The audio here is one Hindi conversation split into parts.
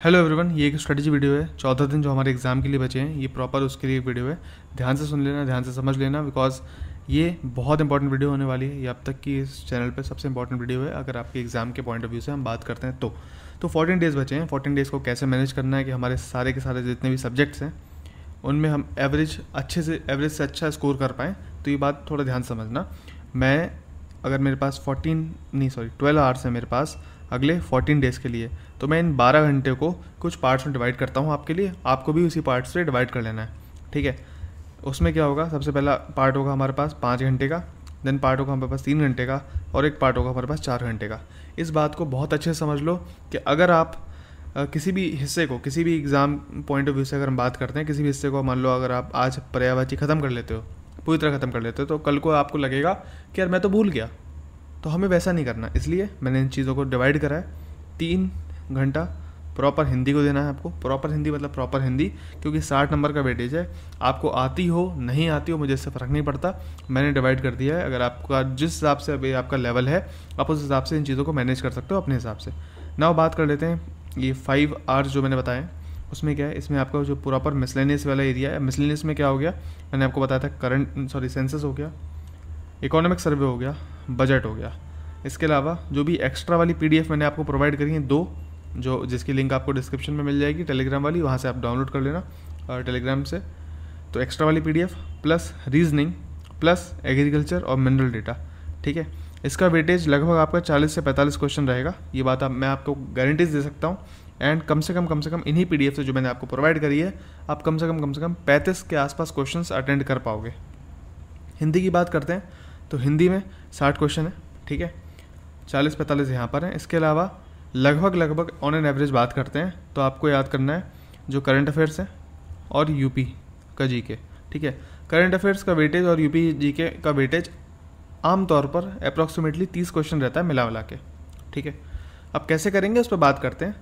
हेलो एवरीवन, ये एक स्ट्रेटजी वीडियो है। 14 दिन जो हमारे एग्ज़ाम के लिए बचे हैं, ये प्रॉपर उसके लिए एक वीडियो है। ध्यान से सुन लेना, ध्यान से समझ लेना, बिकॉज ये बहुत इंपॉर्टेंट वीडियो होने वाली है। ये अब तक की इस चैनल पे सबसे इंपॉर्टेंट वीडियो है अगर आपके एग्ज़ाम के पॉइंट ऑफ व्यू से हम बात करते हैं तो 14 डेज़ बचे हैं। 14 डेज़ को कैसे मैनेज करना है कि हमारे सारे के सारे जितने भी सब्जेक्ट्स हैं उनमें हम एवरेज से अच्छा स्कोर कर पाएँ। तो ये बात थोड़ा ध्यान से समझना। अगर मेरे पास 12 आवर्स है मेरे पास अगले 14 डेज़ के लिए, तो मैं इन 12 घंटे को कुछ पार्ट्स में डिवाइड करता हूँ आपके लिए। आपको भी उसी पार्ट्स से डिवाइड कर लेना है, ठीक है। उसमें क्या होगा, सबसे पहला पार्ट होगा हमारे पास 5 घंटे का, देन पार्ट होगा हमारे पास 3 घंटे का, और एक पार्ट होगा हमारे पास 4 घंटे का। इस बात को बहुत अच्छे से समझ लो कि अगर आप किसी भी हिस्से को, किसी भी एग्ज़ाम पॉइंट ऑफ व्यू से अगर हम बात करते हैं, किसी भी हिस्से को मान लो अगर आप आज पर्यायवाची ख़त्म कर लेते हो, पूरी तरह ख़त्म कर लेते हो, तो कल को आपको लगेगा कि यार मैं तो भूल गया। तो हमें वैसा नहीं करना, इसलिए मैंने इन चीज़ों को डिवाइड करा है। 3 घंटा प्रॉपर हिंदी को देना है आपको। प्रॉपर हिंदी मतलब प्रॉपर हिंदी, क्योंकि 60 नंबर का वेटेज है। आपको आती हो नहीं आती हो मुझे इससे फ़र्क नहीं पड़ता, मैंने डिवाइड कर दिया है। अगर आपका जिस हिसाब से अभी आपका लेवल है, आप उस हिसाब से इन चीज़ों को मैनेज कर सकते हो अपने हिसाब से। नाउ बात कर लेते हैं ये 5 आवर्स जो मैंने बताए, उसमें क्या है, इसमें आपका जो प्रॉपर मिसलेनियस वाला एरिया है। मिसलेनियस में क्या हो गया, मैंने आपको बताया था सेंसस हो गया, इकोनॉमिक सर्वे हो गया, बजट हो गया। इसके अलावा जो भी एक्स्ट्रा वाली पीडीएफ मैंने आपको प्रोवाइड करी है 2, जो जिसकी लिंक आपको डिस्क्रिप्शन में मिल जाएगी, टेलीग्राम वाली, वहाँ से आप डाउनलोड कर लेना टेलीग्राम से। तो एक्स्ट्रा वाली PDF plus reasoning plus agriculture और मिनरल डेटा, ठीक है। इसका वेटेज लगभग आपका 40 से 45 क्वेश्चन रहेगा। ये बात मैं आपको गारंटीज दे सकता हूँ। एंड कम से कम इन्हीं पीडीएफ से जो मैंने आपको प्रोवाइड करी है, आप कम से कम 35 के आसपास क्वेश्चन अटेंड कर पाओगे। हिंदी की बात करते हैं तो हिंदी में 60 क्वेश्चन है, ठीक है। 40-45 यहाँ पर हैं। इसके अलावा लगभग ऑन एन एवरेज बात करते हैं तो आपको याद करना है जो करंट अफेयर्स है और यूपी का जीके, ठीक है। करंट अफेयर्स का वेटेज और यूपी जीके का वेटेज आमतौर पर अप्रॉक्सीमेटली 30 क्वेश्चन रहता है मिला के, ठीक है। अब कैसे करेंगे उस पर बात करते हैं।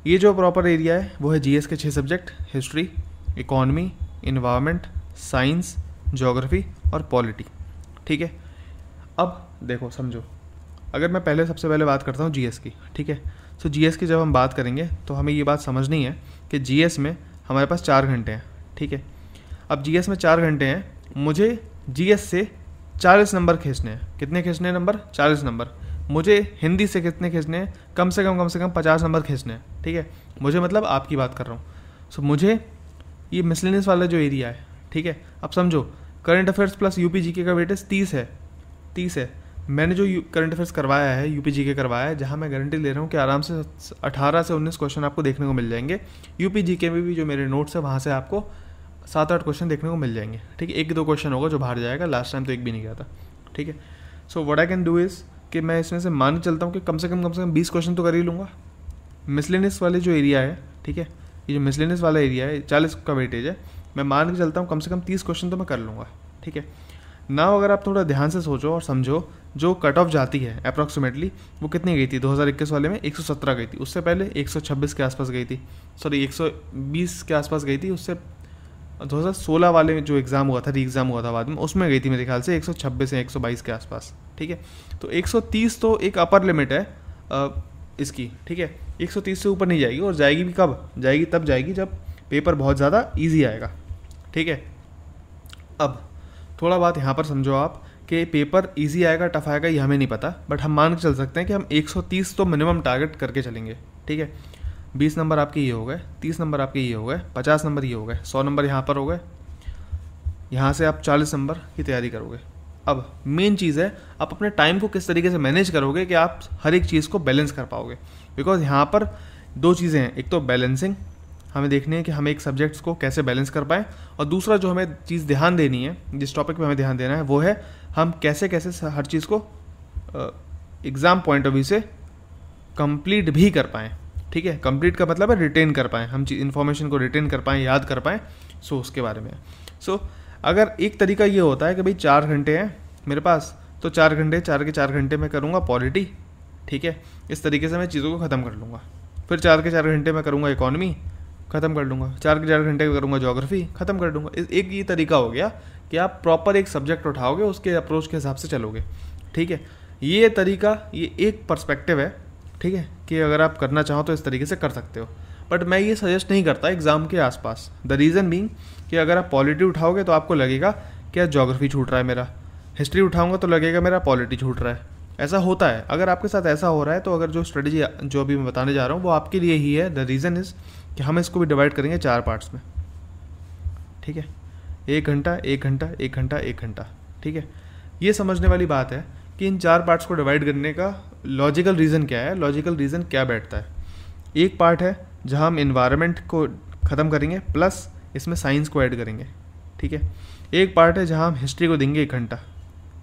ये जो प्रॉपर एरिया है वो है जीएस के 6 subject, history, economy, environment, science, geography और पॉलिटी, ठीक है। अब देखो समझो, अगर मैं सबसे पहले बात करता हूँ जीएस की, ठीक है। तो जीएस की जब हम बात करेंगे तो हमें ये बात समझनी है कि जीएस में हमारे पास 4 घंटे हैं, ठीक है। अब जीएस में 4 घंटे हैं, मुझे जीएस से 40 नंबर खींचने हैं। कितने खींचने हैं नंबर? 40 नंबर। मुझे हिंदी से कितने खींचने हैं? कम से कम 50 नंबर खींचने हैं, ठीक है। मुझे मतलब आपकी बात कर रहा हूँ। सो मुझे ये मिसलेनियस वाला जो एरिया है, ठीक है। अब समझो current affairs plus UP GK का वेटेज 30 है। मैंने जो करंट अफेयर्स करवाया है, यूपी जीके करवाया है, जहाँ मैं गारंटी ले रहा हूँ कि आराम से 18 से 19 क्वेश्चन आपको देखने को मिल जाएंगे। यूपी जीके में भी जो मेरे नोट्स है वहाँ से आपको 7-8 क्वेश्चन देखने को मिल जाएंगे, ठीक है। 1-2 क्वेश्चन होगा जो बाहर जाएगा, लास्ट टाइम तो एक भी नहीं गया था, ठीक है। So what I can do is कि मैं इसमें से मान चलता हूँ कि कम से कम 20 क्वेश्चन तो कर ही लूँगा। मिसलेनियस वाले जो एरिया है, ठीक है, ये जो मिसलेनियस वाला एरिया है 40 का वेटेज है, मैं मान के चलता हूँ कम से कम 30 क्वेश्चन तो मैं कर लूँगा, ठीक है। नाउ अगर आप थोड़ा ध्यान से सोचो और समझो, जो कट ऑफ जाती है अप्रॉक्सीमेटली वो कितनी गई थी 2021 वाले में? 117 गई थी। उससे पहले 126 के आसपास गई थी, 120 के आसपास गई थी। उससे 2016 वाले में जो एग्ज़ाम हुआ था, री एग्ज़ाम हुआ था बाद में, उसमें गई थी मेरे ख्याल से 126 या 122 के आसपास, ठीक है। तो 130 तो एक अपर लिमिट है इसकी, ठीक है। 130 से ऊपर नहीं जाएगी, और जाएगी भी कब जाएगी? तब जाएगी जब पेपर बहुत ज़्यादा ईजी आएगा, ठीक है। अब थोड़ा बात यहाँ पर समझो आप कि पेपर इजी आएगा टफ आएगा ये हमें नहीं पता, बट हम मान के चल सकते हैं कि हम 130 तो मिनिमम टारगेट करके चलेंगे, ठीक है। 20 नंबर आपके ये हो गए, 30 नंबर आपके ये हो गए, 50 नंबर ये हो गए, 100 नंबर यहाँ पर हो गए। यहाँ से आप 40 नंबर की तैयारी करोगे। अब मेन चीज़ है आप अपने टाइम को किस तरीके से मैनेज करोगे कि आप हर एक चीज़ को बैलेंस कर पाओगे। बिकॉज यहाँ पर 2 चीज़ें हैं, एक तो बैलेंसिंग, हमें देखनी है कि हम एक सब्जेक्ट्स को कैसे बैलेंस कर पाएँ, और दूसरा जो हमें चीज़ ध्यान देनी है, जिस टॉपिक पे हमें ध्यान देना है, वो है हम कैसे हर चीज़ को एग्ज़ाम पॉइंट ऑफ व्यू से कंप्लीट भी कर पाएँ, ठीक है। कंप्लीट का मतलब है रिटेन कर पाएँ, हम इन्फॉर्मेशन को रिटेन कर पाएँ, याद कर पाएँ। सो उसके बारे में अगर एक तरीका ये होता है कि भाई 4 घंटे हैं मेरे पास, तो 4 के 4 घंटे में करूँगा पॉलिटी, ठीक है। इस तरीके से मैं चीज़ों को ख़त्म कर लूँगा। फिर 4 के 4 घंटे में करूँगा इकॉनमी, ख़त्म कर लूँगा। 4 के 4 घंटे में करूँगा ज्योग्राफी, ख़त्म कर दूँगा। एक ये तरीका हो गया कि आप प्रॉपर एक सब्जेक्ट उठाओगे, उसके अप्रोच के हिसाब से चलोगे, ठीक है। ये तरीका, ये एक पर्सपेक्टिव है, ठीक है, कि अगर आप करना चाहो तो इस तरीके से कर सकते हो। बट मैं ये सजेस्ट नहीं करता एग्ज़ाम के आसपास। द रीज़न बीइंग कि अगर आप पॉलिटी उठाओगे तो आपको लगेगा क्या ज्योग्राफी छूट रहा है मेरा, हिस्ट्री उठाऊंगा तो लगेगा मेरा पॉलिटी छूट रहा है। ऐसा होता है। अगर आपके साथ ऐसा हो रहा है तो अगर जो स्ट्रेटजी जो अभी मैं बताने जा रहा हूँ वो आपके लिए ही है। द रीज़न इज़ कि हम इसको भी डिवाइड करेंगे 4 पार्ट्स में, ठीक है। 1 घंटा 1 घंटा 1 घंटा 1 घंटा, ठीक है। ये समझने वाली बात है कि इन 4 पार्ट्स को डिवाइड करने का लॉजिकल रीज़न क्या है, लॉजिकल रीज़न क्या बैठता है। एक पार्ट है जहाँ हम इन्वायरमेंट को ख़त्म करेंगे प्लस इसमें साइंस को ऐड करेंगे, ठीक है। एक पार्ट है जहाँ हम हिस्ट्री को देंगे 1 घंटा,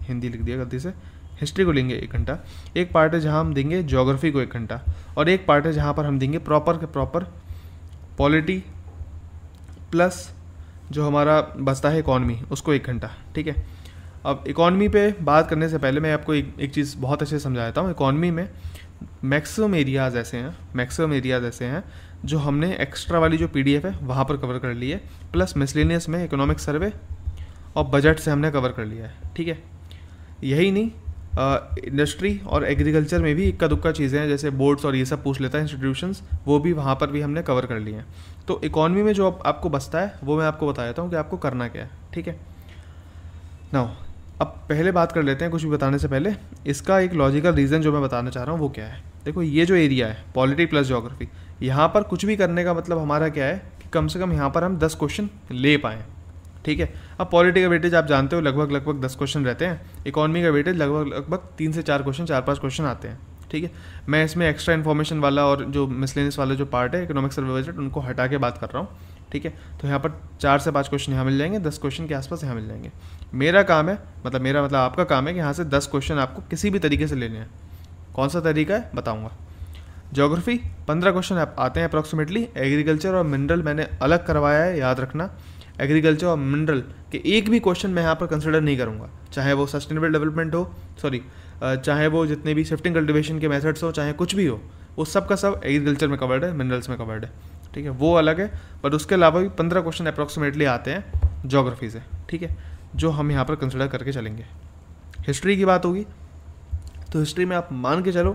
हिंदी लिख दिया गलती से, हिस्ट्री को लेंगे 1 घंटा। एक पार्ट है जहाँ हम देंगे ज्योग्राफी को 1 घंटा, और एक पार्ट है जहाँ पर हम देंगे प्रॉपर के प्रॉपर पॉलिटी प्लस जो हमारा बचता है इकॉनमी उसको 1 घंटा, ठीक है। अब इकॉनमी पे बात करने से पहले मैं आपको एक चीज़ बहुत अच्छे से समझाता हूँ। इकॉनमी में मैक्सिमम एरियाज़ ऐसे हैं जो हमने एक्स्ट्रा वाली जो PDF है वहाँ पर कवर कर ली है, प्लस मिसलेनियस में इकोनॉमिक सर्वे और बजट से हमने कवर कर लिया है, ठीक है। यही नहीं, इंडस्ट्री और एग्रीकल्चर में भी इक्का दुक्का चीज़ें हैं, जैसे बोर्ड्स और ये सब पूछ लेता है इंस्टीट्यूशंस, वो भी वहाँ पर भी हमने कवर कर लिए हैं। तो इकॉनमी में जो आपको बचता है वो मैं आपको बता देता हूँ कि आपको करना क्या है, ठीक है। नाउ अब पहले बात कर लेते हैं, कुछ भी बताने से पहले इसका एक लॉजिकल रीज़न जो मैं बताना चाह रहा हूँ वो क्या है। देखो ये जो एरिया है पॉलिटी प्लस ज्योग्राफी, यहाँ पर कुछ भी करने का मतलब हमारा क्या है कि कम से कम यहाँ पर हम 10 क्वेश्चन ले पाएँ, ठीक है। अब पॉलिटी का वेटेज आप जानते हो लगभग 10 क्वेश्चन रहते हैं, इकॉनमी का वेटेज लगभग 3 से 4 क्वेश्चन, 4-5 क्वेश्चन आते हैं, ठीक है। मैं इसमें एक्स्ट्रा इन्फॉर्मेशन वाला और जो मिसलेनियस वाला जो पार्ट है इकोनॉमिक सर्वे बजट उनको हटा के बात कर रहा हूँ, ठीक है। तो यहाँ पर 4 से 5 क्वेश्चन यहाँ मिल जाएंगे, 10 क्वेश्चन के आसपास यहाँ मिल जाएंगे। मेरा मतलब आपका काम है कि यहाँ से 10 क्वेश्चन आपको किसी भी तरीके से लेने हैं। कौन सा तरीका है बताऊँगा। ज्योग्राफी 15 क्वेश्चन आते हैं अप्रॉक्सीमेटली। एग्रीकल्चर और मिनरल मैंने अलग करवाया है, याद रखना। एग्रीकल्चर और मिनरल के एक भी क्वेश्चन मैं यहाँ पर कंसिडर नहीं करूँगा, चाहे वो सस्टेनेबल डेवलपमेंट हो, चाहे वो जितने भी शिफ्टिंग कल्टिवेशन के मेथड्स हो, चाहे कुछ भी हो, वो सब का सब एग्रीकल्चर में कवर्ड है, मिनरल्स में कवर्ड है, ठीक है। वो अलग है, बट उसके अलावा भी 15 क्वेश्चन अप्रॉक्सीमेटली आते हैं ज्योग्राफी से, ठीक है, जो हम यहाँ पर कंसिडर करके चलेंगे। हिस्ट्री की बात होगी तो हिस्ट्री में आप मान के चलो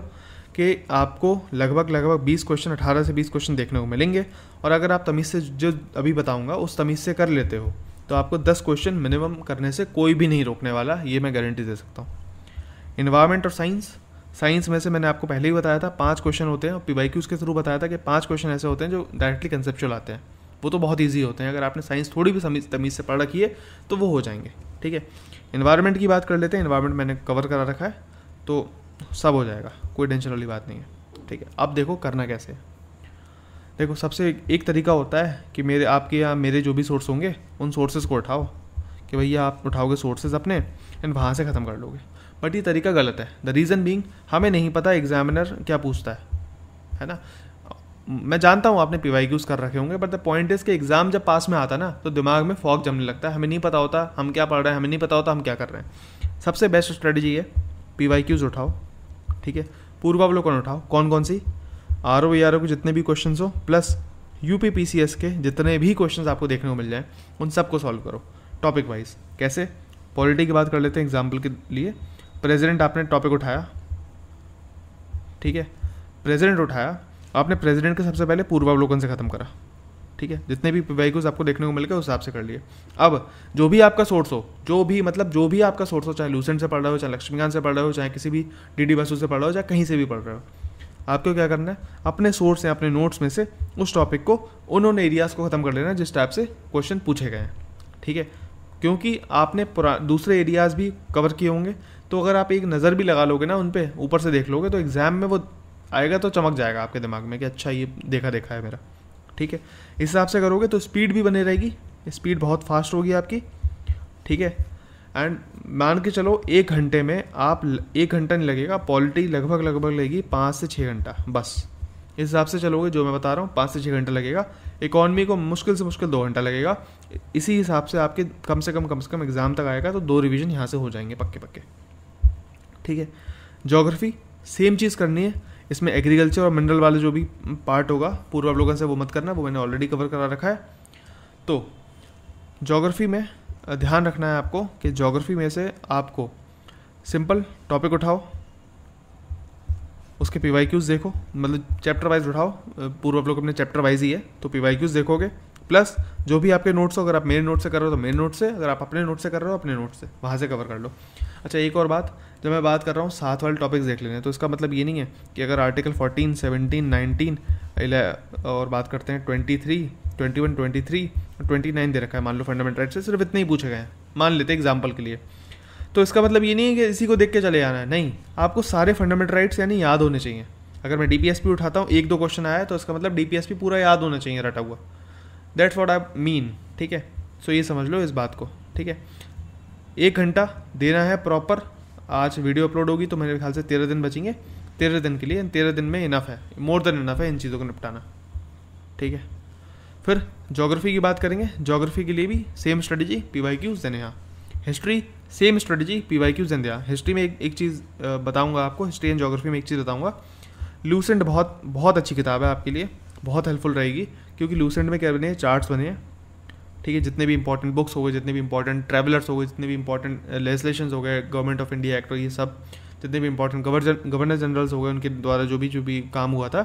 कि आपको लगभग 20 क्वेश्चन, 18 से 20 क्वेश्चन देखने को मिलेंगे, और अगर आप तमीज़ से जो अभी बताऊंगा उस तमीज़ से कर लेते हो तो आपको 10 क्वेश्चन मिनिमम करने से कोई भी नहीं रोकने वाला, ये मैं गारंटी दे सकता हूँ। इन्वायरमेंट और साइंस में से मैंने आपको पहले ही बताया था 5 क्वेश्चन होते हैं, और PYQs के थ्रू बताया था कि 5 क्वेश्चन ऐसे होते हैं जो डायरेक्टली कंसेप्चुअल आते हैं, वो तो बहुत ईजी होते हैं। अगर आपने साइंस थोड़ी भी तमीज़ से पढ़ रखी है तो वो हो जाएंगे, ठीक है। इन्वायरमेंट की बात कर लेते हैं। इन्वायरमेंट मैंने कवर करा रखा है तो सब हो जाएगा, कोई टेंशन वाली बात नहीं है, ठीक है। अब देखो करना कैसे है। देखो सबसे एक तरीका होता है कि आपके या मेरे जो भी सोर्स होंगे उन सोर्सेज को उठाओ, कि भैया आप उठाओगे सोर्सेज अपने एंड वहाँ से ख़त्म कर लोगे, बट ये तरीका गलत है। द रीज़न बीइंग हमें नहीं पता एग्जामिनर क्या पूछता है ना। मैं जानता हूँ आपने PYQs कर रखे होंगे, बट द पॉइंट इज़ कि एग्ज़ाम जब पास में आता ना तो दिमाग में फॉग जमने लगता है, हमें नहीं पता होता हम क्या पढ़ रहे हैं, हमें नहीं पता होता हम क्या कर रहे हैं। सबसे बेस्ट स्ट्रेटजी है PYQs उठाओ, ठीक है। पूर्वावलोकन उठाओ, कौन सी RO VRO के जितने भी क्वेश्चंस हो, प्लस UP PCS के जितने भी क्वेश्चंस आपको देखने को मिल जाएं उन सबको सॉल्व करो टॉपिक वाइज। कैसे? पॉलिटी की बात कर लेते हैं एग्जाम्पल के लिए। प्रेसिडेंट आपने टॉपिक उठाया, ठीक है, प्रेसिडेंट उठाया आपने, प्रेसिडेंट के सबसे पहले पूर्वावलोकन से ख़त्म करा, ठीक है। जितने भी PYQs आपको देखने को मिल गए उस हिसाब से कर लिए। अब जो भी आपका सोर्स हो, जो भी आपका सोर्स हो, चाहे लूसेंट से पढ़ रहे हो, चाहे लक्ष्मीकांत से पढ़ रहे हो, चाहे किसी भी DD बसु से पढ़ रहे हो, चाहे कहीं से भी पढ़ रहे हो, आपको क्या करना है, अपने सोर्स या अपने नोट्स में से उस टॉपिक को, उन्होंने एरियाज़ को ख़त्म कर लेना जिस टाइप से क्वेश्चन पूछे गए हैं, ठीक है। क्योंकि आपने दूसरे एरियाज़ भी कवर किए होंगे, तो अगर आप एक नज़र भी लगा लोगे ना उन पे, ऊपर से देख लोगे, तो एग्ज़ाम में वो आएगा तो चमक जाएगा आपके दिमाग में कि अच्छा ये देखा है मेरा, ठीक है। इस हिसाब से करोगे तो स्पीड भी बनी रहेगी, स्पीड बहुत फास्ट होगी आपकी, ठीक है। एंड मान के चलो 1 घंटे में आप 1 घंटा नहीं लगेगा, पॉलिटी लगभग लगेगी 5 से 6 घंटा, बस इस हिसाब से चलोगे जो मैं बता रहा हूँ 5 से 6 घंटा लगेगा। इकॉनमी को मुश्किल से मुश्किल 2 घंटा लगेगा। इसी हिसाब से आपके कम से कम एग्ज़ाम तक आएगा तो 2 रिवीजन यहाँ से हो जाएंगे पक्के, ठीक है। ज्योग्राफी सेम चीज़ करनी है, इसमें एग्रीकल्चर और मिनरल वाले जो भी पार्ट होगा पूर्वावलोकन से वो मत करना, वो मैंने ऑलरेडी कवर करा रखा है। तो ज्योग्राफी में ध्यान रखना है आपको कि ज्योग्राफी में से आपको सिंपल टॉपिक उठाओ, उसके PYQs देखो, मतलब चैप्टर वाइज उठाओ, पूर्व आप लोग अपने चैप्टर वाइज ही है तो PYQs देखोगे, प्लस जो भी आपके नोट्स हो, अगर आप मेरे नोट से कर रहे हो तो मेरे नोट से, अगर आप अपने नोट से कर रहे हो अपने नोट से, वहाँ से कवर कर लो। अच्छा, एक और बात, जब मैं बात कर रहा हूँ साथ वाले टॉपिक्स देख लेने, तो इसका मतलब ये नहीं है कि अगर आर्टिकल 14, 17, 19 और बात करते हैं 23, 21, 23 और 29 दे रखा है, मान लो फंडामेंटल राइट से सिर्फ इतने ही पूछे गए हैं, मान लेते हैं एग्जाम्पल के लिए, तो इसका मतलब ये नहीं है कि इसी को देख के चले जाना है, नहीं, आपको सारे फंडामेंटल राइट्स यानी याद होने चाहिए। अगर मैं DPSP उठाता हूँ, 1-2 क्वेश्चन आया तो इसका मतलब DPSP पूरा याद होना चाहिए रटा हुआ, दैट्स व्हाट आई मीन, ठीक है। सो ये समझ लो इस बात को, ठीक है। 1 घंटा देना है प्रॉपर। आज वीडियो अपलोड होगी तो मेरे ख्याल से 13 दिन बचेंगे, 13 दिन के लिए, 13 दिन में इनफ है, मोर देन इनफ है इन चीज़ों को निपटाना, ठीक है। फिर ज्योग्राफी की बात करेंगे, ज्योग्राफी के लिए भी सेम स्ट्रेटजी, PYQs देने यहाँ। हिस्ट्री सेम स्ट्रेटजी, PYQs देने यहाँ। हिस्ट्री में एक चीज़ बताऊँगा आपको, हिस्ट्री एंड ज्योग्राफी में एक चीज़ बताऊँगा, लूसेंट बहुत अच्छी किताब है आपके लिए, बहुत हेल्पफुल रहेगी, क्योंकि लूसेंट में क्या बने हैं, चार्ट्स बने हैं, ठीक है। जितने भी इंपॉर्टेंट बुक्स हो गए, जितने भी इंपॉर्टेंट ट्रैवलर्स हो गए, जितने भी इंपॉर्टेंट लेजिस्लेशंस हो गए, गवर्नमेंट ऑफ इंडिया एक्ट, ये सब जितने भी इंपॉर्टेंट गवर्नर जनरल्स हो गए, उनके द्वारा जो भी काम हुआ था,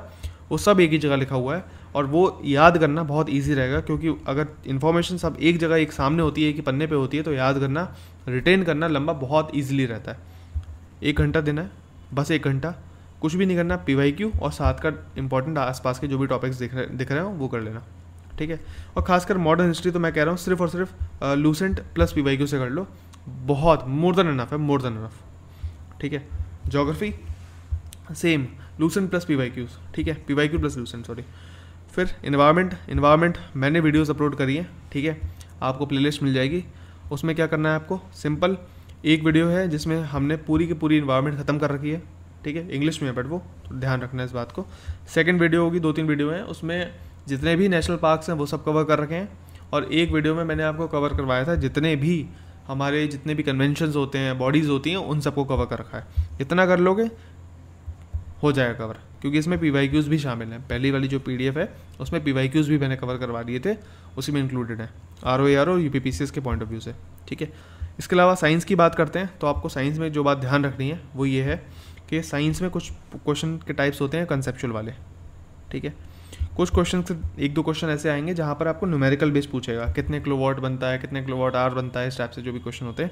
वो सब एक ही जगह लिखा हुआ है, और वो याद करना बहुत ईजी रहेगा, क्योंकि अगर इन्फॉर्मेशन सब एक जगह एक सामने होती है, एक पन्ने पे होती है, तो याद करना, रिटेन करना लंबा बहुत ईजिली रहता है। 1 घंटा देना है, बस 1 घंटा, कुछ भी नहीं करना, PYQ और साथ का इंपॉर्टेंट आसपास के जो भी टॉपिक्स दिख रहे हो वो कर लेना, ठीक है। और खासकर मॉडर्न हिस्ट्री तो मैं कह रहा हूँ सिर्फ और सिर्फ लूसेंट प्लस PYQ से कर लो, बहुत मोर देन इनफ है, मोर देन इनफ, ठीक है। Geography same, Lucent plus PYQs, ठीक है, PYQ प्लस लूसेंट, सॉरी। फिर इन्वायरमेंट मैंने वीडियोस अपलोड करी हैं, ठीक है, आपको प्लेलिस्ट मिल जाएगी, उसमें क्या करना है आपको, सिंपल एक वीडियो है जिसमें हमने पूरी की पूरी इन्वायरमेंट ख़त्म कर रखी है, ठीक है, इंग्लिश में है बट वो तो ध्यान रखना है इस बात को। सेकंड वीडियो होगी, 2-3 वीडियो हैं, उसमें जितने भी नेशनल पार्क्स हैं वो सब कवर कर रखे हैं, और एक वीडियो में मैंने आपको कवर करवाया था जितने भी कन्वेंशंस होते हैं, बॉडीज़ होती हैं, उन सबको कवर कर रखा है। इतना कर लोगे हो जाएगा कवर, क्योंकि इसमें PYQs भी शामिल हैं। पहली वाली जो PDF है उसमें PYQs भी मैंने कवर करवा दिए थे, उसी में इंक्लूडेड है, ROAR और UPPCS के पॉइंट ऑफ व्यू से, ठीक है। इसके अलावा साइंस की बात करते हैं, तो आपको साइंस में जो बात ध्यान रखनी है वो ये है कि साइंस में कुछ क्वेश्चन के टाइप्स होते हैं कंसेप्चुअल वाले, ठीक है। कुछ क्वेश्चन से 1-2 क्वेश्चन ऐसे आएंगे जहाँ पर आपको न्यूमेरिकल बेस पूछेगा, कितने किलोवाट बनता है, कितने किलोवाट आवर बनता है, इस टाइप से जो भी क्वेश्चन होते हैं।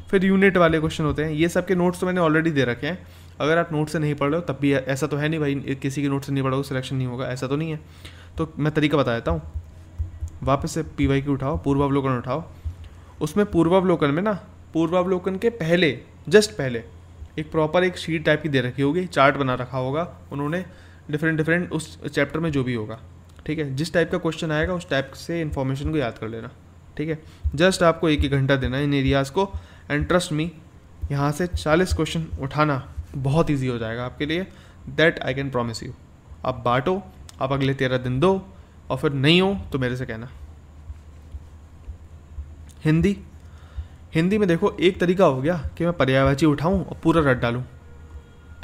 फिर यूनिट वाले क्वेश्चन होते हैं, ये सब के नोट्स तो मैंने ऑलरेडी दे रखे हैं, अगर आप नोट से नहीं पढ़ रहे हो तब भी, ऐसा तो है नहीं भाई किसी के नोट से नहीं पढ़ोगे सिलेक्शन नहीं होगा, ऐसा तो नहीं है। तो मैं तरीका बता देता हूँ, वापस से PYQ उठाओ, पूर्वावलोकन उठाओ, उसमें पूर्वावलोकन में ना, पूर्वावलोकन के पहले, जस्ट पहले एक प्रॉपर एक शीट टाइप की दे रखी होगी, चार्ट बना रखा होगा उन्होंने, डिफरेंट उस चैप्टर में जो भी होगा, ठीक है। जिस टाइप का क्वेश्चन आएगा उस टाइप से इन्फॉर्मेशन को याद कर लेना, ठीक है। जस्ट आपको 1 घंटा देना है इन एरियाज़ को, एंड ट्रस्ट मी, यहाँ से 40 क्वेश्चन उठाना बहुत ईजी हो जाएगा आपके लिए, that I can promise you. आप बांटो, आप अगले 13 दिन दो, और फिर नहीं हो तो मेरे से कहना। हिंदी में देखो, एक तरीका हो गया कि मैं पर्यायवाची उठाऊं और पूरा रट डालूं,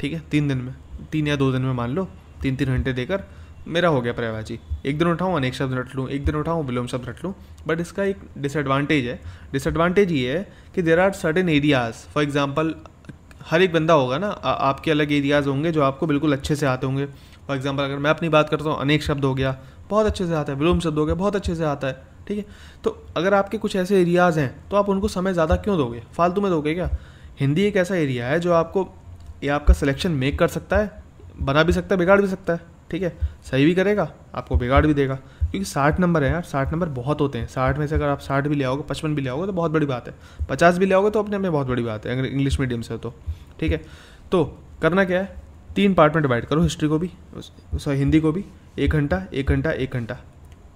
ठीक है, 3 दिन में, 3 या 2 दिन में मान लो, 3-3 घंटे देकर मेरा हो गया पर्यायवाची। एक दिन उठाऊं अनेक शब्द रट लूँ, एक दिन उठाऊं विलोम शब्द रट लूँ, बट इसका एक डिसएडवांटेज है। डिसएडवांटेज ये है कि there are certain areas, for example हर एक बंदा होगा ना, आपके अलग एरियाज़ होंगे जो आपको बिल्कुल अच्छे से आते होंगे। फॉर एग्जाम्पल अगर मैं अपनी बात करता हूँ, अनेक शब्द हो गया, बहुत अच्छे से आता है, विलोम शब्द हो गया, बहुत अच्छे से आता है, ठीक है। तो अगर आपके कुछ ऐसे एरियाज़ हैं तो आप उनको समय ज़्यादा क्यों दोगे, फालतू में दोगे क्या। हिंदी एक ऐसा एरिया है जो आपको, ये आपका सिलेक्शन मेक कर सकता है, बना भी सकता है, बिगाड़ भी सकता है, ठीक है। सही भी करेगा, आपको बिगाड़ भी देगा, क्योंकि 60 नंबर है यार, 60 नंबर बहुत होते हैं। 60 में से अगर आप 60 भी ले आओगे, 55 भी ले आओगे तो बहुत बड़ी बात है, 50 भी ले आओगे तो अपने में बहुत बड़ी बात है, अगर इंग्लिश मीडियम से हो तो, ठीक है। तो करना क्या है, 3 पार्ट में डिवाइड करो, हिस्ट्री को भी, हिंदी को भी, 1 घंटा 1 घंटा 1 घंटा,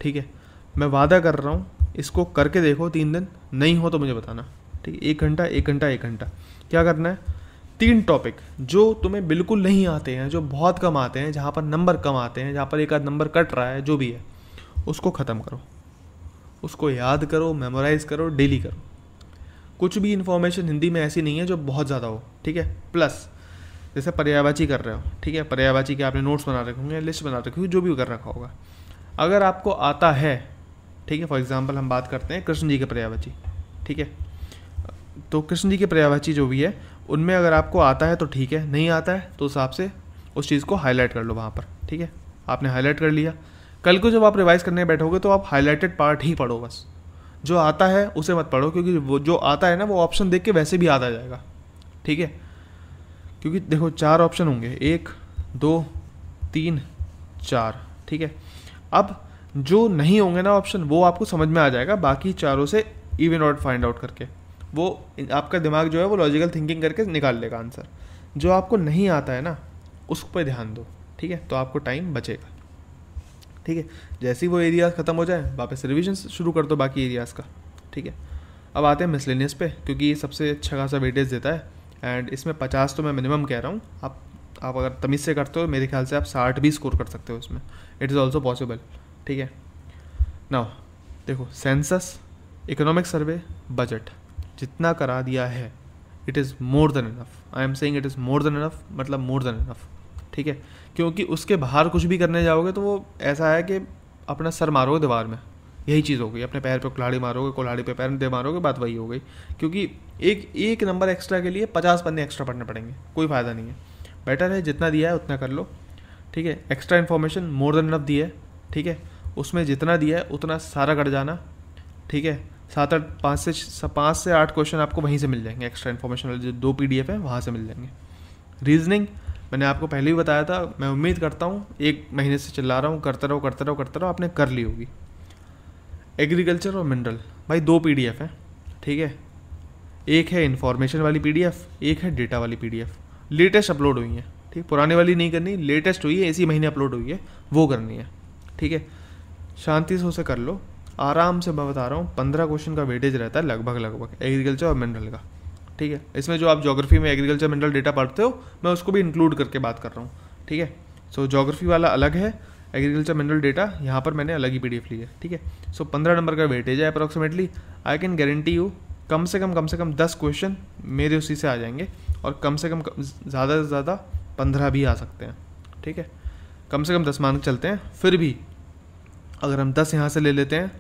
ठीक है। मैं वादा कर रहा हूँ, इसको करके देखो 3 दिन, नहीं हो तो मुझे बताना, ठीक है। 1 घंटा 1 घंटा 1 घंटा क्या करना है, 3 टॉपिक जो तुम्हें बिल्कुल नहीं आते हैं, जो बहुत कम आते हैं, जहाँ पर नंबर कम आते हैं, जहाँ पर एक आध नंबर कट रहा है, जो भी है उसको ख़त्म करो, उसको याद करो, मेमोराइज करो, डेली करो। कुछ भी इन्फॉर्मेशन हिंदी में ऐसी नहीं है जो बहुत ज़्यादा हो, ठीक है। प्लस जैसे पर्यायवाची कर रहे हो, ठीक है, पर्यायवाची के आपने नोट्स बना रखे होंगे, लिस्ट बना रखी होगी, जो भी कर रखा होगा, अगर आपको आता है, ठीक है। फॉर एग्जांपल हम बात करते हैं कृष्ण जी के पर्यायवाची, ठीक है। तो कृष्ण जी के पर्यायवाची जो भी है उनमें अगर आपको आता है तो ठीक है, नहीं आता है तो उस हिसाब से उस चीज़ को हाईलाइट कर लो वहाँ पर, ठीक है। आपने हाईलाइट कर लिया, कल को जब आप रिवाइज करने बैठोगे तो आप हाईलाइटेड पार्ट ही पढ़ो बस, जो आता है उसे मत पढ़ो, क्योंकि वो जो आता है ना वो ऑप्शन देख के वैसे भी याद आ जाएगा, ठीक है। क्योंकि देखो 4 ऑप्शन होंगे, 1 2 3 4, ठीक है। अब जो नहीं होंगे ना ऑप्शन वो आपको समझ में आ जाएगा, बाकी चारों से इवन आउट फाइंड आउट करके, वो आपका दिमाग जो है वो लॉजिकल थिंकिंग करके निकाल लेगा आंसर। जो आपको नहीं आता है ना उस पर ध्यान दो, ठीक है, तो आपको टाइम बचेगा, ठीक है। जैसे ही वो एरियाज ख़त्म हो जाए वापस रिवीजन शुरू कर दो बाकी एरियाज़ का, ठीक है। अब आते हैं मिसलेनियस पे, क्योंकि ये सबसे अच्छा खासा वेटेज देता है एंड इसमें 50 तो मैं मिनिमम कह रहा हूँ। आप अगर तमीज़ से करते हो मेरे ख्याल से आप 60 भी स्कोर कर सकते हो इसमें, इट इज़ ऑल्सो पॉसिबल, ठीक है। नाउ देखो सेंसस, इकोनॉमिक सर्वे, बजट जितना करा दिया है it is more than enough. I am saying it is more than enough, मतलब मोर देन इनफ, ठीक है। क्योंकि उसके बाहर कुछ भी करने जाओगे तो वो ऐसा है कि अपना सर मारोगे दीवार में, यही चीज़ होगी। अपने पैर पे कुल्हाड़ी मारोगे, कुल्हाड़ी पे पैर दे मारोगे, बात वही हो गई। क्योंकि एक नंबर एक्स्ट्रा के लिए 50 पन्ने एक्स्ट्रा पढ़ने पड़ेंगे, कोई फ़ायदा नहीं है। बेटर है जितना दिया है उतना कर लो, ठीक है। Extra information more than enough दी है, ठीक है। उसमें जितना दिया है उतना सारा कर जाना, ठीक है। 5 से 8 क्वेश्चन आपको वहीं से मिल जाएंगे, एक्स्ट्रा इन्फॉर्मेशन वाले जो 2 PDF है वहाँ से मिल जाएंगे। रीजनिंग मैंने आपको पहले ही बताया था, मैं उम्मीद करता हूँ 1 महीने से चिल्ला रहा हूँ, करते रहो, आपने कर ली होगी। एग्रीकल्चर और मिनरल भाई 2 PDF है, ठीक है। एक है इन्फॉर्मेशन वाली PDF, एक है डेटा वाली PDF, लेटेस्ट अपलोड हुई है, ठीक। पुराने वाली नहीं करनी, लेटेस्ट हुई है, इसी महीने अपलोड हुई है, वो करनी है, ठीक है। शांति से उसे कर लो, आराम से। मैं बता रहा हूँ 15 क्वेश्चन का वेटेज रहता है लगभग एग्रीकल्चर और मिनरल का, ठीक है। इसमें जो आप ज्योग्राफी में एग्रीकल्चर मिनरल डेटा पढ़ते हो मैं उसको भी इंक्लूड करके बात कर रहा हूँ, ठीक है। सो ज्योग्राफी वाला अलग है, एग्रीकल्चर मिनरल डेटा यहाँ पर मैंने अलग ही PDF ली है, ठीक है। सो 15 नंबर का वेटेज है approximately. I can guarantee you come से कम 10 क्वेश्चन मेरे उसी से आ जाएंगे, और कम से कम ज़्यादा से ज़्यादा 15 भी आ सकते हैं, ठीक है। कम से कम 10 मान चलते हैं। फिर भी अगर हम 10 यहाँ से ले लेते हैं,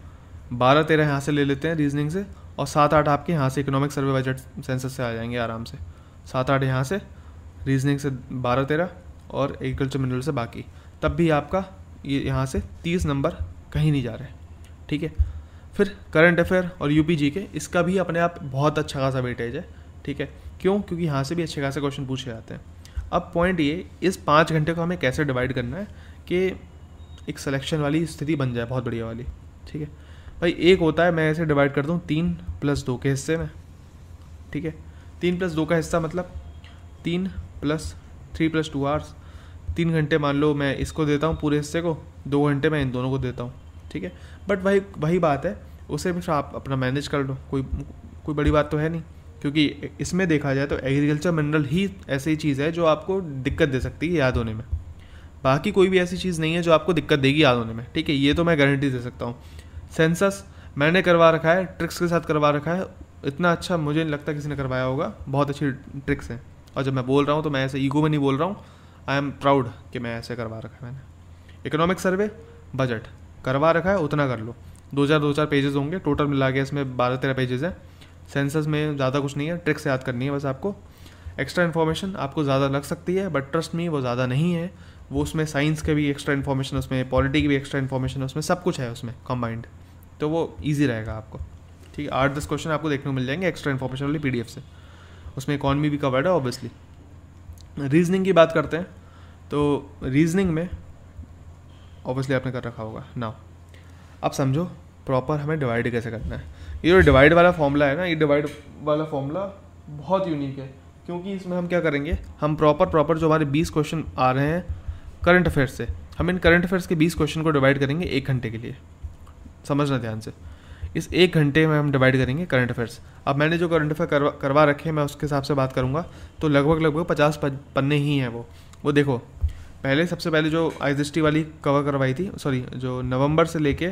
12-13 यहाँ से ले लेते हैं रीजनिंग से, और 7-8 आपके यहाँ से इकोनॉमिक सर्वे बजट सेंसस से आ जाएंगे आराम से। 7-8 यहाँ से, रीजनिंग से 12-13 और एग्रीकल्चर मिनरल से बाकी, तब भी आपका ये यहाँ से 30 नंबर कहीं नहीं जा रहे, ठीक है। फिर करंट अफेयर और UPG के, इसका भी अपने आप बहुत अच्छा खासा वेटेज है, ठीक है। क्यों? क्योंकि यहाँ से भी अच्छे खासे क्वेश्चन पूछे जाते हैं। अब पॉइंट ये, इस 5 घंटे को हमें कैसे डिवाइड करना है कि एक सिलेक्शन वाली स्थिति बन जाए बहुत बढ़िया वाली, ठीक है भाई। एक होता है, मैं ऐसे डिवाइड कर दूँ 3+2 के हिस्से में, ठीक है। 3+2 का हिस्सा मतलब 3 + 3+2 आवर्स, 3 घंटे मान लो मैं इसको देता हूँ पूरे हिस्से को, 2 घंटे मैं इन दोनों को देता हूँ, ठीक है। बट वही बात है, उसे भी आप अपना मैनेज कर लो, कोई बड़ी बात तो है नहीं। क्योंकि इसमें देखा जाए तो एग्रीकल्चर मिनरल ही ऐसी चीज़ है जो आपको दिक्कत दे सकती है याद होने में, बाकी कोई भी ऐसी चीज़ नहीं है जो आपको दिक्कत देगी याद होने में, ठीक है। ये तो मैं गारंटी दे सकता हूँ। सेंसस मैंने करवा रखा है, ट्रिक्स के साथ करवा रखा है, इतना अच्छा मुझे नहीं लगता किसी ने करवाया होगा, बहुत अच्छी ट्रिक्स हैं। और जब मैं बोल रहा हूँ तो मैं ऐसे ईगो में नहीं बोल रहा हूँ, आई एम प्राउड कि मैं ऐसे करवा रखा है मैंने। इकोनॉमिक सर्वे बजट करवा रखा है, उतना कर लो, 2-4 पेजेस होंगे टोटल मिला के, इसमें 12-13 पेजेस हैं। सेंसस में ज़्यादा कुछ नहीं है, ट्रिक्स याद करनी है बस आपको। एक्स्ट्रा इन्फॉर्मेशन आपको ज़्यादा लग सकती है, बट ट्रस्ट मी वो ज़्यादा नहीं है। वो उसमें साइंस के भी एक्स्ट्रा इन्फॉर्मेशन, उसमें पॉलिटी की भी एक्स्ट्रा इन्फॉर्मेशन, उसमें सब कुछ है उसमें कंबाइंड, तो वो ईजी रहेगा आपको, ठीक है। 8-10 क्वेश्चन आपको देखने को मिल जाएंगे एक्स्ट्रा इन्फॉर्मेशन वाली PDF से। उसमें इकॉनमी भी कवर्ड है ऑब्वियसली। रीजनिंग की बात करते हैं तो रीजनिंग में ऑब्वियसली आपने कर रखा होगा ना। अब समझो प्रॉपर हमें डिवाइड कैसे करना है। ये जो डिवाइड वाला फॉर्मूला है ना, ये डिवाइड वाला फॉर्मूला बहुत यूनिक है, क्योंकि इसमें हम क्या करेंगे, हम प्रॉपर जो हमारे 20 क्वेश्चन आ रहे हैं करंट अफेयर्स से, हम इन करंट अफेयर्स के 20 क्वेश्चन को डिवाइड करेंगे 1 घंटे के लिए। समझना ध्यान से, इस 1 घंटे में हम डिवाइड करेंगे करंट अफेयर्स। अब मैंने जो करंट अफेयर करवा रखे हैं मैं उसके हिसाब से बात करूँगा, तो लगभग 50 पन्ने ही हैं वो देखो। सबसे पहले जो आईदृष्टि वाली कवर करवाई थी, सॉरी जो नवंबर से लेके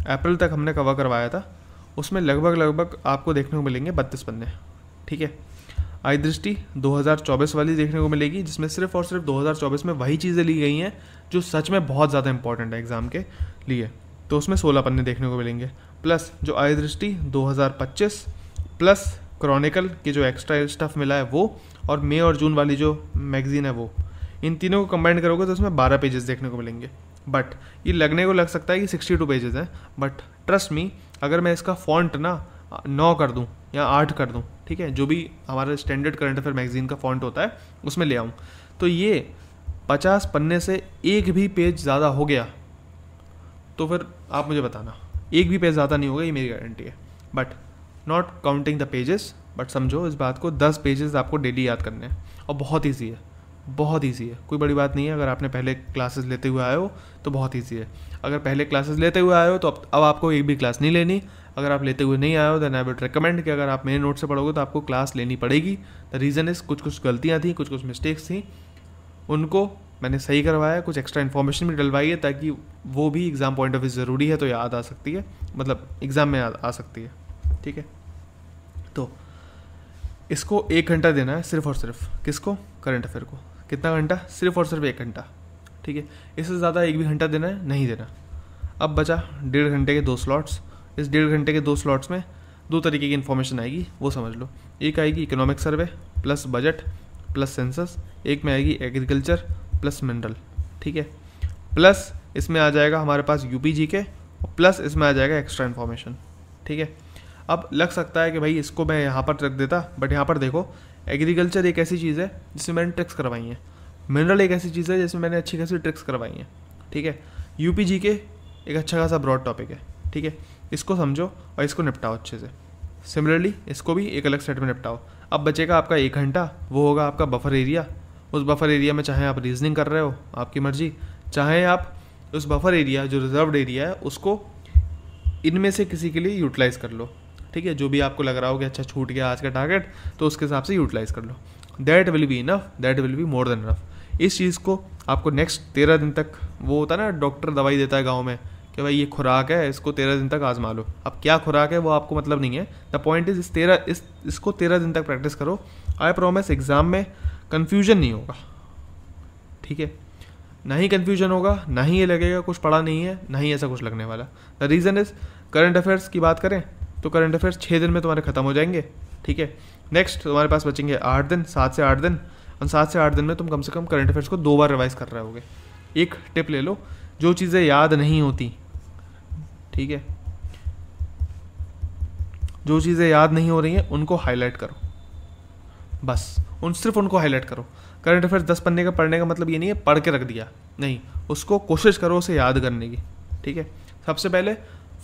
अप्रैल तक हमने कवर करवाया था, उसमें लगभग आपको देखने को मिलेंगे 32 पन्ने, ठीक है। आईदृष्टि 2024 वाली देखने को मिलेगी, जिसमें सिर्फ और सिर्फ 2024 में वही चीज़ें ली गई हैं जो सच में बहुत ज़्यादा इंपॉर्टेंट है एग्ज़ाम के लिए, तो उसमें 16 पन्ने देखने को मिलेंगे। प्लस जो आईदृष्टि 2025 प्लस क्रॉनिकल के जो एक्स्ट्रा स्टफ मिला है वो, और मई और जून वाली जो मैगजीन है वो, इन तीनों को कंबाइन करोगे तो इसमें 12 पेजेस देखने को मिलेंगे। बट ये लगने को लग सकता है कि 62 पेजेस हैं, बट ट्रस्ट मी, अगर मैं इसका फॉन्ट ना 9 कर दूँ या 8 कर दूँ, ठीक है, जो भी हमारा स्टैंडर्ड करंट अफेयर मैगजीन का फॉन्ट होता है उसमें ले आऊँ, तो ये 50 पन्ने से एक भी पेज ज़्यादा हो गया तो फिर आप मुझे बताना। एक भी पेज ज़्यादा नहीं होगा, ये मेरी गारंटी है। But not counting the pages, but समझो इस बात को, 10 पेजेस आपको डेली याद करने हैं और बहुत ईजी है, बहुत ईजी है, कोई बड़ी बात नहीं है। अगर आपने पहले क्लासेस लेते हुए आए हो तो बहुत ईजी है। अगर पहले क्लासेस लेते हुए आए हो तो अब आपको एक भी क्लास नहीं लेनी। अगर आप लेते हुए नहीं आए हो देन आई वुड रिकमेंड कि अगर आप मेरे नोट से पढ़ोगे तो आपको क्लास लेनी पड़ेगी। द रीज़न इज़ कुछ गलतियाँ थी, कुछ मिस्टेक्स थी, उनको मैंने सही करवाया, कुछ एक्स्ट्रा इन्फॉर्मेशन भी डलवाई है ताकि वो भी एग्ज़ाम पॉइंट ऑफ व्यू ज़रूरी है तो याद आ सकती है, मतलब एग्ज़ाम में आ सकती है, ठीक है। तो इसको 1 घंटा देना है सिर्फ और सिर्फ, किसको? करंट अफेयर को। कितना घंटा? सिर्फ और सिर्फ 1 घंटा, ठीक है। इससे ज़्यादा एक भी घंटा देना है नहीं देना। अब बचा 1.5 घंटे के 2 स्लॉट्स। इस 1.5 घंटे के 2 स्लॉट्स में 2 तरीके की इन्फॉर्मेशन आएगी, वो समझ लो। एक आएगी economic survey plus budget plus census, एक में आएगी एग्रीकल्चर प्लस मिनरल, ठीक है। प्लस इसमें आ जाएगा हमारे पास यूपीजी के, प्लस इसमें आ जाएगा एक्स्ट्रा इन्फॉर्मेशन, ठीक है। अब लग सकता है कि भाई इसको मैं यहाँ पर रख देता, बट यहाँ पर देखो, एग्रीकल्चर एक ऐसी चीज़ है जिसमें मैंने ट्रिक्स करवाई हैं, मिनरल एक ऐसी चीज़ है जिसमें मैंने अच्छी खासी ट्रिक्स करवाई हैं, ठीक है। यूपीजी के एक अच्छा खासा ब्रॉड टॉपिक है, ठीक है। इसको समझो और इसको निपटाओ अच्छे से। सिमिलरली इसको भी एक अलग सेट में निपटाओ। अब बचेगा आपका 1 घंटा, वो होगा आपका बफर एरिया। उस बफर एरिया में चाहे आप रीजनिंग कर रहे हो, आपकी मर्जी, चाहे आप उस बफर एरिया जो रिजर्व्ड एरिया है उसको इनमें से किसी के लिए यूटिलाइज़ कर लो, ठीक है। जो भी आपको लग रहा हो कि अच्छा छूट गया आज का टारगेट, तो उसके हिसाब से यूटिलाइज़ कर लो। That will be enough, that will be more than enough. इस चीज़ को आपको नेक्स्ट 13 दिन तक, वो होता है ना डॉक्टर दवाई देता है गाँव में कि भाई ये खुराक है, इसको 13 दिन तक आजमा लो। अब क्या खुराक है वो आपको मतलब नहीं है, द पॉइंट इज इसको 13 दिन तक प्रैक्टिस करो। आई प्रॉमिस एग्जाम में कन्फ्यूजन नहीं होगा, ठीक है। ना ही कन्फ्यूजन होगा, ना ही ये लगेगा कुछ पढ़ा नहीं है, ना ही ऐसा कुछ लगने वाला। The reason is, current affairs की बात करें तो करंट अफेयर्स 6 दिन में तुम्हारे खत्म हो जाएंगे, ठीक है। नेक्स्ट तुम्हारे पास बचेंगे 8 दिन, 7 से 8 दिन, और 7 से 8 दिन में तुम कम से कम करंट अफेयर्स को 2 बार रिवाइज कर रहे होगे। एक टिप ले लो, जो चीज़ें याद नहीं होती, ठीक है, जो चीज़ें याद नहीं हो रही हैं उनको हाईलाइट करो, बस सिर्फ उनको हाईलाइट करो। करंट अफेयर्स 10 पन्ने का पढ़ने का मतलब ये नहीं है पढ़ के रख दिया, नहीं, उसको कोशिश करो उसे याद करने की, ठीक है। सबसे पहले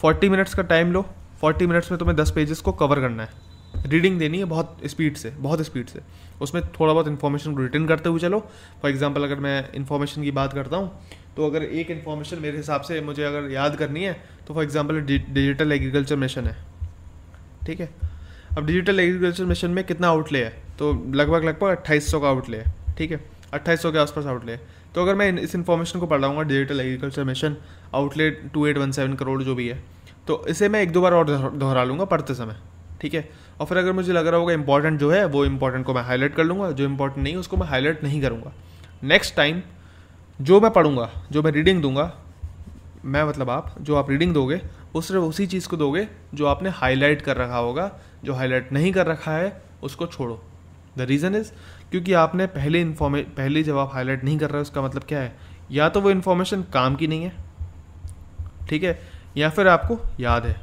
40 मिनट्स का टाइम लो, 40 मिनट्स में तुम्हें 10 पेजेस को कवर करना है। रीडिंग देनी है बहुत स्पीड से, बहुत स्पीड से। उसमें थोड़ा बहुत इन्फॉर्मेशन को रिटर्न करते हुए चलो। फॉर एग्जांपल अगर मैं इन्फॉर्मेशन की बात करता हूँ तो अगर एक इन्फॉर्मेशन मेरे हिसाब से मुझे अगर याद करनी है तो for example digital agriculture mission है, ठीक है। अब डिजिटल एग्रीकल्चर मिशन में कितना आउटले है, तो लगभग 2800 का आउटले है, ठीक है, 2800 के आसपास आउटले है। तो अगर मैं इस इन्फॉर्मेशन को पढ़ रहा हूँ digital agriculture mission outlay 2817 crore जो भी है, तो इसे मैं 1-2 बार और दोहरा लूँगा पढ़ते समय, ठीक है। और फिर अगर मुझे लग रहा होगा इंपॉर्टेंट जो है वो इंपॉर्टेंट को मैं हाईलाइट कर लूँगा, जो इंपॉर्टेंट नहीं है उसको मैं हाईलाइट नहीं करूँगा। नेक्स्ट टाइम जो मैं पढ़ूंगा, जो मैं रीडिंग दूंगा, मैं मतलब आप जो आप रीडिंग दोगे वो सिर्फ उसी चीज़ को दोगे जो आपने हाईलाइट कर रखा होगा। जो हाईलाइट नहीं कर रखा है उसको छोड़ो। द रीज़न इज़, क्योंकि आपने पहले जब आप हाईलाइट नहीं कर रहे उसका मतलब क्या है, या तो वो इन्फॉर्मेशन काम की नहीं है, ठीक है, या फिर आपको याद है,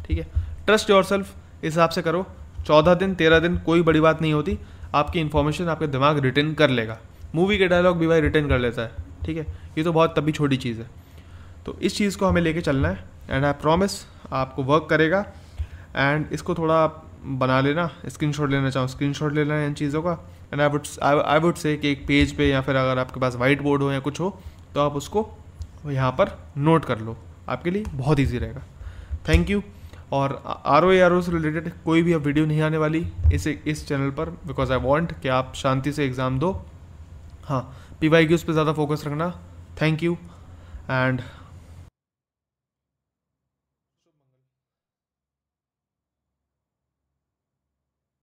ठीक है। ट्रस्ट योरसेल्फ, इस हिसाब से करो। 14 दिन 13 दिन कोई बड़ी बात नहीं होती, आपकी इन्फॉर्मेशन आपके दिमाग रिटेन कर लेगा। मूवी के डायलॉग भी भाई रिटेन कर लेता है, ठीक है। ये तो बहुत तभी छोटी चीज़ है। तो इस चीज़ को हमें लेके चलना है एंड आई प्रॉमिस आपको वर्क करेगा। एंड इसको थोड़ा बना लेना, स्क्रीनशॉट लेना चाहो स्क्रीनशॉट ले लेना इन चीज़ों का। एंड आई वुड से कि एक पेज पे या फिर अगर आपके पास वाइट बोर्ड हो या कुछ हो तो आप उसको यहाँ पर नोट कर लो, आपके लिए बहुत ईजी रहेगा। Thank you. और RO से रिलेटेड कोई भी अब वीडियो नहीं आने वाली इस चैनल पर, बिकॉज आई वांट कि आप शांति से एग्ज़ाम दो। हाँ, PYQs पे ज़्यादा फोकस रखना। Thank you and